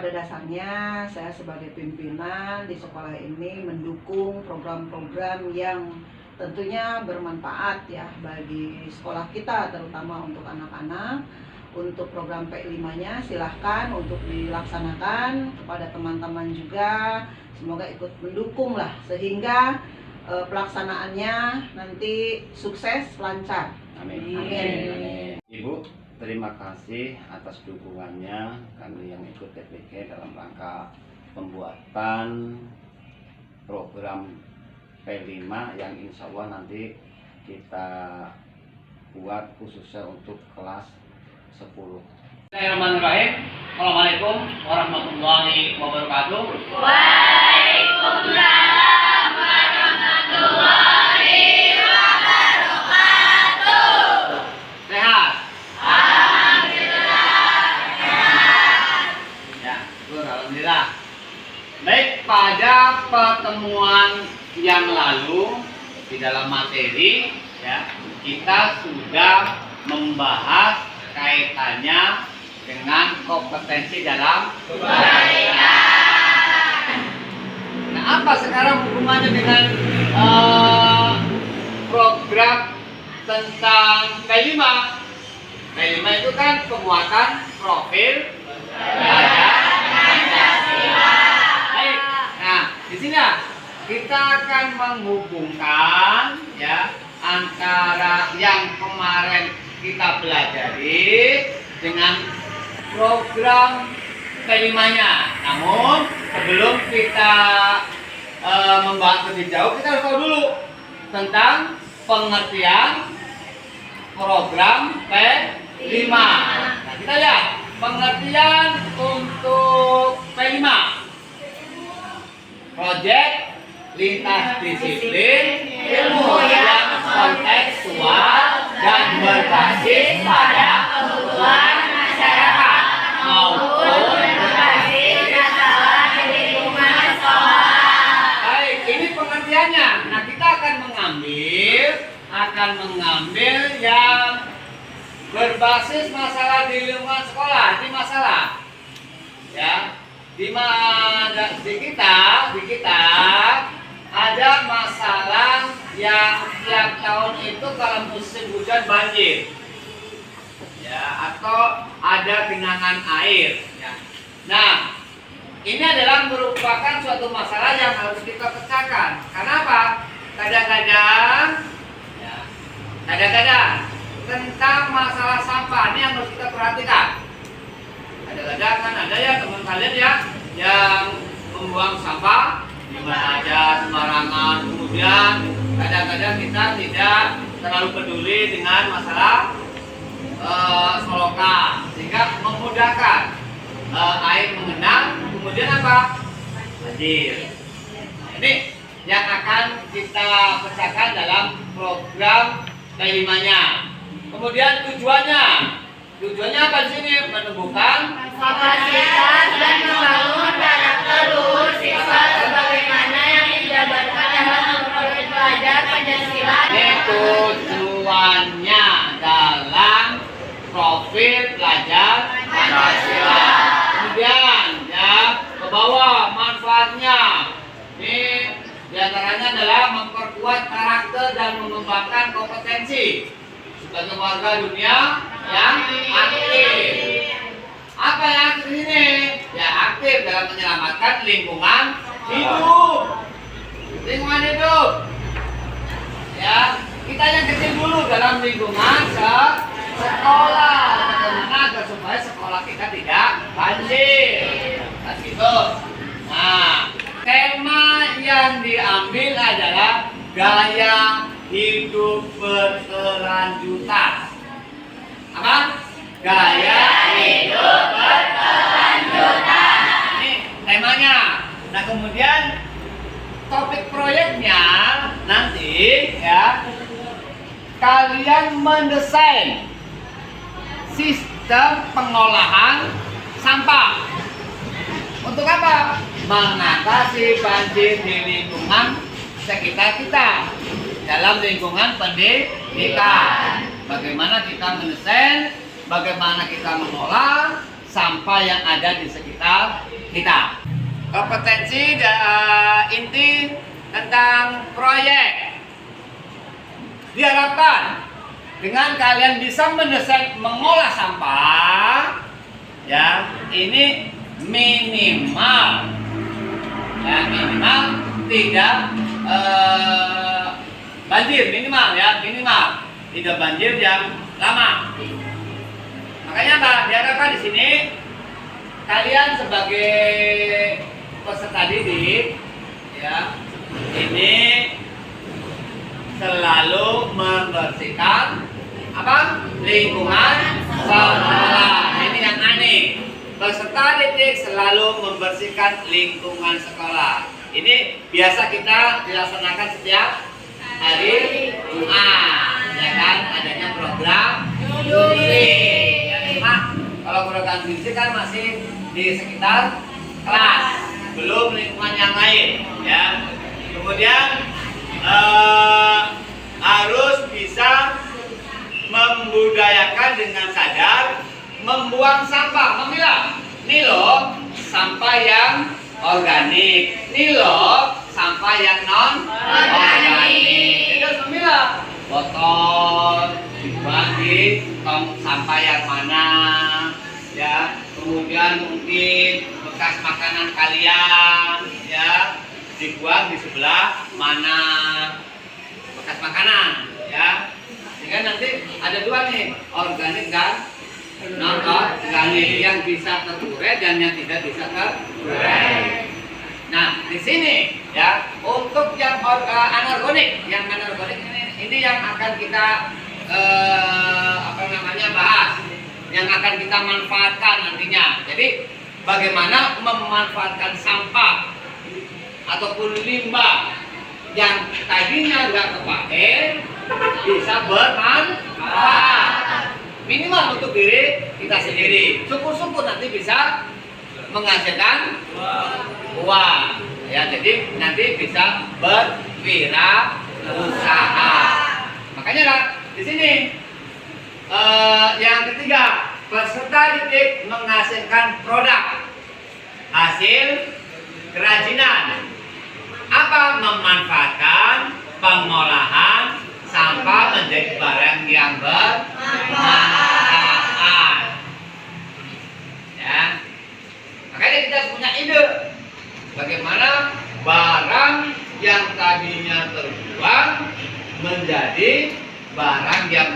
pada dasarnya saya sebagai pimpinan di sekolah ini mendukung program-program yang tentunya bermanfaat ya bagi sekolah kita, terutama untuk anak-anak. Untuk program P5-nya silahkan untuk dilaksanakan, kepada teman-teman juga semoga ikut mendukung lah sehingga pelaksanaannya nanti sukses lancar. Amin. Amin. Ibu, terima kasih atas dukungannya kami yang ikut TPK dalam rangka pembuatan program P5 yang insya Allah nanti kita buat khususnya untuk kelas 10. Bismillahirrahmanirrahim. Assalamualaikum warahmatullahi wabarakatuh. Waalaikumsalam warahmatullahi wabarakatuh. Sehat? Alhamdulillah sehat. Ya, syukur alhamdulillah. Baik, pada pertemuan yang lalu di dalam materi ya, kita sudah membahas kaitannya dengan kompetensi dalam Kebaikan. Nah, apa sekarang hubungannya dengan program tentang P5? P5 itu kan penguatan profil pelajar Pancasila. Baik. Nah, di sini ya, kita akan menghubungkan ya antara yang kemarin kita pelajari dengan program P5-nya. Namun sebelum kita membahas lebih jauh, kita harus tahu dulu tentang pengertian program P5. Nah, kita lihat pengertian untuk P5. Proyek lintas disiplin ilmu yang kontekstual dan berbasis pada kebutuhan masyarakat maupun berbasis masalah di lingkungan sekolah. Baik, ini pengertiannya. Nah, kita akan mengambil yang berbasis masalah di lingkungan sekolah. Ini masalah, ya. Di kita ada masalah yang tiap tahun itu kalau musim hujan banjir, ya, atau ada genangan air. Ya. Nah, ini adalah merupakan suatu masalah yang harus kita pecahkan. Karena apa? Kadang-kadang tentang masalah sampah ini yang harus kita perhatikan. Kadang-kadang kan ada ya teman kalian ya yang membuang sampah di mana aja sembarangan. Kemudian kadang-kadang kita tidak terlalu peduli dengan masalah solokan, sehingga memudahkan air mengenang. Kemudian apa? Banjir. Ini yang akan kita pecahkan dalam program P5-nya. Kemudian tujuannya apa di sini? Menumbuhkan Kapasitas dan membangun karakter luhur siswa sebagaimana yang dijabarkan dalam profil pelajar Pancasila. Ini tujuannya dalam profil pelajar Pancasila. Kemudian ya ke bawah manfaatnya. Ini diantaranya adalah memperkuat karakter dan mengembangkan kompetensi sebagai warga dunia yang aktif. Apa yang aktif ini? Ya, aktif dalam menyelamatkan lingkungan hidup. Lingkungan hidup. Ya, kita yang kecil dulu dalam lingkungan sekolah. Bagaimana agar supaya sekolah kita tidak banjir. Nah, gitu. Nah, tema yang diambil adalah gaya hidup berkelanjutan. Apa? Gaya hidup berkelanjutan. Ini temanya. Nah, kemudian topik proyeknya nanti ya, kalian mendesain sistem pengolahan sampah. Untuk apa? Mengatasi banjir di lingkungan sekitar kita dalam lingkungan pendidikan. Bagaimana kita mendesain, bagaimana kita mengolah sampah yang ada di sekitar kita. Kompetensi inti tentang proyek diharapkan dengan kalian bisa mendesain mengolah sampah, ya ini minimal tidak banjir, minimal tidak banjir yang lama. Makanya Pak, diharapkan di sini kalian sebagai peserta didik, ya ini selalu membersihkan lingkungan sekolah. Ini yang aneh. Peserta didik selalu membersihkan lingkungan sekolah. Ini biasa kita dilaksanakan setiap hari Jumat, ya kan? Adanya program Yuli. Ya, cuma kalau program Yuli kan masih di sekitar kelas, belum lingkungan yang lain, ya. Kemudian harus bisa membudayakan dengan sadar membuang sampah, memilah. Ini loh sampah yang organik, ini loh sampah yang non organik. Jadi harus memilah. Botol dibuang di tong sampah yang mana, ya. Kemudian mungkin bekas makanan kalian, ya, dibuang di sebelah mana bekas makanan, ya. Sehingga nanti ada dua nih, organik dan non organik, yang bisa terurai dan yang tidak bisa terurai. Nah, di sini ya untuk yang anorganik, ini yang akan kita bahas, yang akan kita manfaatkan nantinya. Jadi bagaimana memanfaatkan sampah ataupun limbah yang tadinya nggak kepakai bisa bermanfaat, minimal untuk diri kita sendiri. Syukur-syukur nanti bisa menghasilkan uang, ya. Jadi nanti bisa berwirausaha. Makanya lah di sini yang ketiga, peserta didik menghasilkan produk hasil kerajinan. Apa? Memanfaatkan pengolahan sampah menjadi barang yang bermanfaat. Ya. Makanya kita punya ide bagaimana barang yang tadinya terbuang menjadi barang yang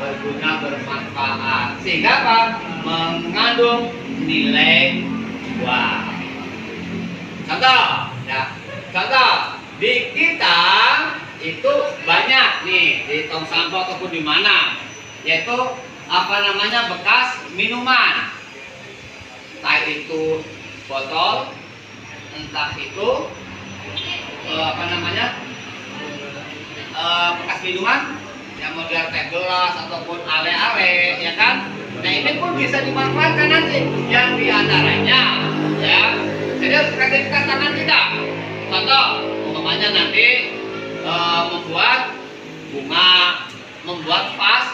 berguna, bermanfaat, sehingga apa? Mengandung nilai jual. Contoh, ya, di kita itu banyak nih di tong sampah ataupun di mana, yaitu bekas minuman, entah itu botol, entah itu bekas minuman yang model teh gelas ataupun ale-ale, ya kan? Nah, ini pun bisa dimanfaatkan nanti, yang diantaranya, ya. Jadi harus kreativitas tangan kita. Contoh, umpamanya nanti membuat bunga, membuat vas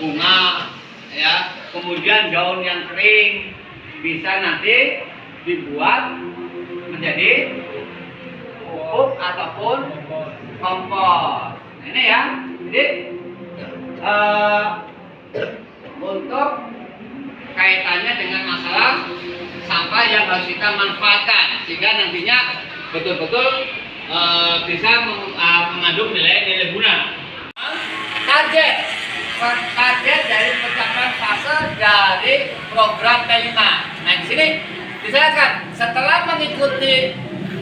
bunga, ya. Kemudian daun yang kering bisa nanti dibuat menjadi pupuk ataupun kompos. Nah, ini ya. Jadi untuk kaitannya dengan masalah sampah yang harus kita manfaatkan, sehingga nantinya betul-betul bisa mengandung nilai guna. Target dari pencapaian fase dari program P5. Nah, di sini dijelaskan setelah mengikuti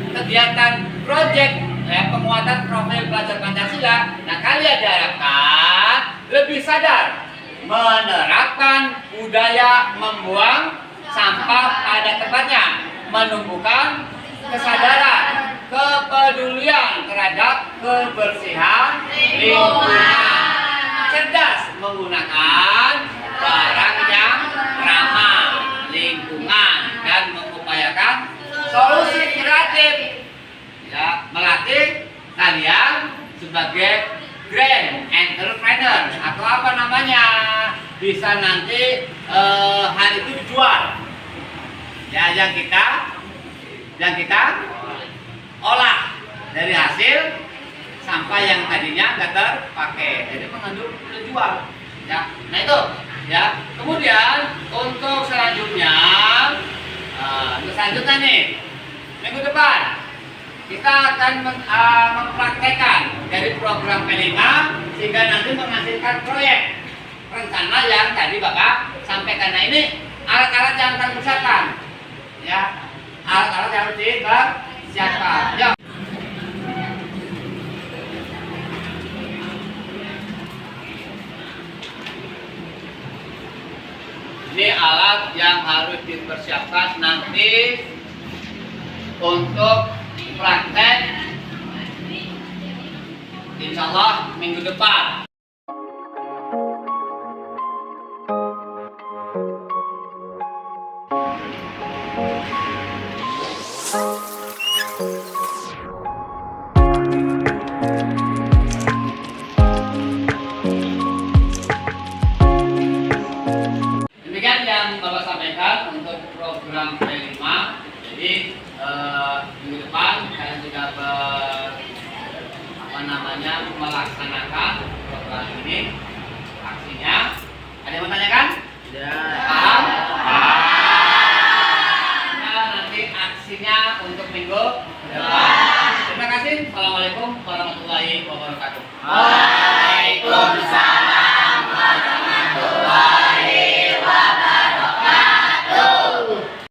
kegiatan proyek penguatan profil pelajar Pancasila, nah kalian diharapkan lebih sadar menerapkan budaya membuang sampah pada tempatnya, menumbuhkan kesadaran, kepedulian terhadap kebersihan lingkungan, cerdas menggunakan barang yang ramah lingkungan, dan mengupayakan solusi kreatif, ya, melatih kalian sebagai grand entrepreneur atau bisa nanti nanti hari itu dijual. Ya, yang kita olah dari hasil sampah yang tadinya nggak terpakai, jadi mengandung jual. Ya, nah itu. Ya, kemudian untuk selanjutnya nih minggu depan kita akan mempraktekkan dari program P5 sehingga nanti menghasilkan proyek rencana yang tadi Bapak sampaikan. Nah, ini alat-alat yang akan dipersiapkan, ya, alat-alat yang harus dipersiapkan. Ya. Ini alat yang harus dipersiapkan nanti untuk praktek insya Allah minggu depan. Demikian yang Bapak sampaikan untuk program P5. Jadi minggu depan kalian sudah melaksanakan program ini, aksinya. Ada yang mau tanyakan? Ya. Paham? Nah, nanti aksinya untuk minggu depan. Terima kasih. Assalamualaikum warahmatullahi wabarakatuh. Waalaikumsalam.